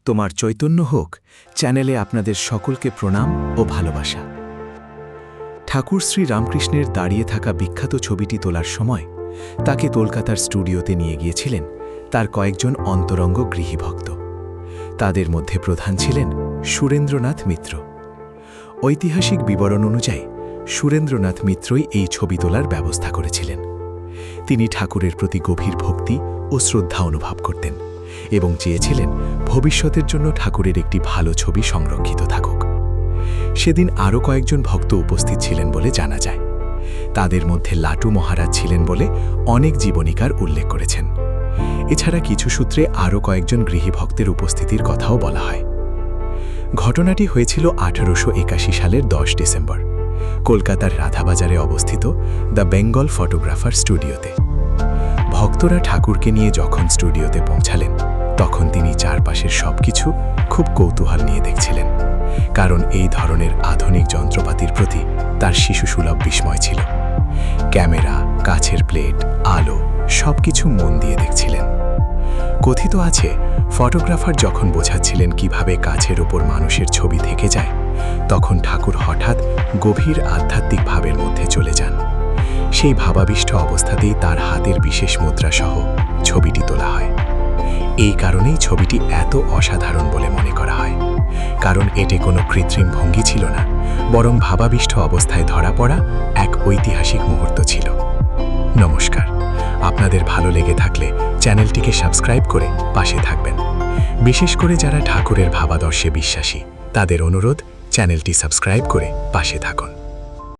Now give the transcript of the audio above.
তোমার চৈতন্য হোক চ্যানেলে আপনাদের সকলকে প্রণাম ও ভালোবাসা। ঠাকুর শ্রী রামকৃষ্ণের দাঁড়িয়ে থাকা বিখ্যাত ছবিটি তোলার সময় তাকে কলকাতার স্টুডিওতে নিয়ে গিয়েছিলেন তার কয়েকজন অন্তরঙ্গ গৃহীভক্ত। তাদের মধ্যে প্রধান ছিলেন সুরেন্দ্রনাথ মিত্র। ঐতিহাসিক বিবরণ অনুযায়ী সুরেন্দ্রনাথ মিত্রই এই ছবি তোলার ব্যবস্থা করেছিলেন। তিনি ঠাকুরের প্রতি গভীর ভক্তি ও শ্রদ্ধা অনুভব করতেন এবং চেয়েছিলেন ভবিষ্যতের জন্য ঠাকুরের একটি ভালো ছবি সংরক্ষিত থাকুক। সেদিন আরও কয়েকজন ভক্ত উপস্থিত ছিলেন বলে জানা যায়। তাদের মধ্যে লাটু মহারাজ ছিলেন বলে অনেক জীবনীকার উল্লেখ করেছেন। এছাড়া কিছু সূত্রে আরও কয়েকজন গৃহীভক্তের উপস্থিতির কথাও বলা হয়। ঘটনাটি হয়েছিল 1881 সালের 10 ডিসেম্বর কলকাতার রাধাবাজারে অবস্থিত দ্য বেঙ্গল ফটোগ্রাফার স্টুডিওতে। ভক্তরা ঠাকুরকে নিয়ে যখন স্টুডিওতে পৌঁছালেন তখন তিনি চারপাশের সবকিছু খুব কৌতূহল নিয়ে দেখছিলেন, কারণ এই ধরনের আধুনিক যন্ত্রপাতির প্রতি তার শিশুসুলভ বিস্ময় ছিল। ক্যামেরা, কাছের প্লেট, আলো সবকিছু মন দিয়ে দেখছিলেন। কথিত আছে ফটোগ্রাফার যখন বোঝাচ্ছিলেন কিভাবে কাছের ওপর মানুষের ছবি থেকে যায়, তখন ঠাকুর হঠাৎ গভীর আধ্যাত্মিক ভাবের মধ্যে চলে যান। সেই ভাবাবিষ্ট অবস্থাতেই তার হাতের বিশেষ মুদ্রাসহ ছবিটি তোলা হয়। এই কারণেই ছবিটি এত অসাধারণ বলে মনে করা হয়, কারণ এটি কোনো কৃত্রিম ভঙ্গি ছিল না, বরং ভাবাবিষ্ট অবস্থায় ধরা পড়া এক ঐতিহাসিক মুহূর্ত ছিল। নমস্কার। আপনাদের ভালো লেগে থাকলে চ্যানেলটিকে সাবস্ক্রাইব করে পাশে থাকবেন। বিশেষ করে যারা ঠাকুরের ভাবাদর্শে বিশ্বাসী তাদের অনুরোধ চ্যানেলটি সাবস্ক্রাইব করে পাশে থাকুন।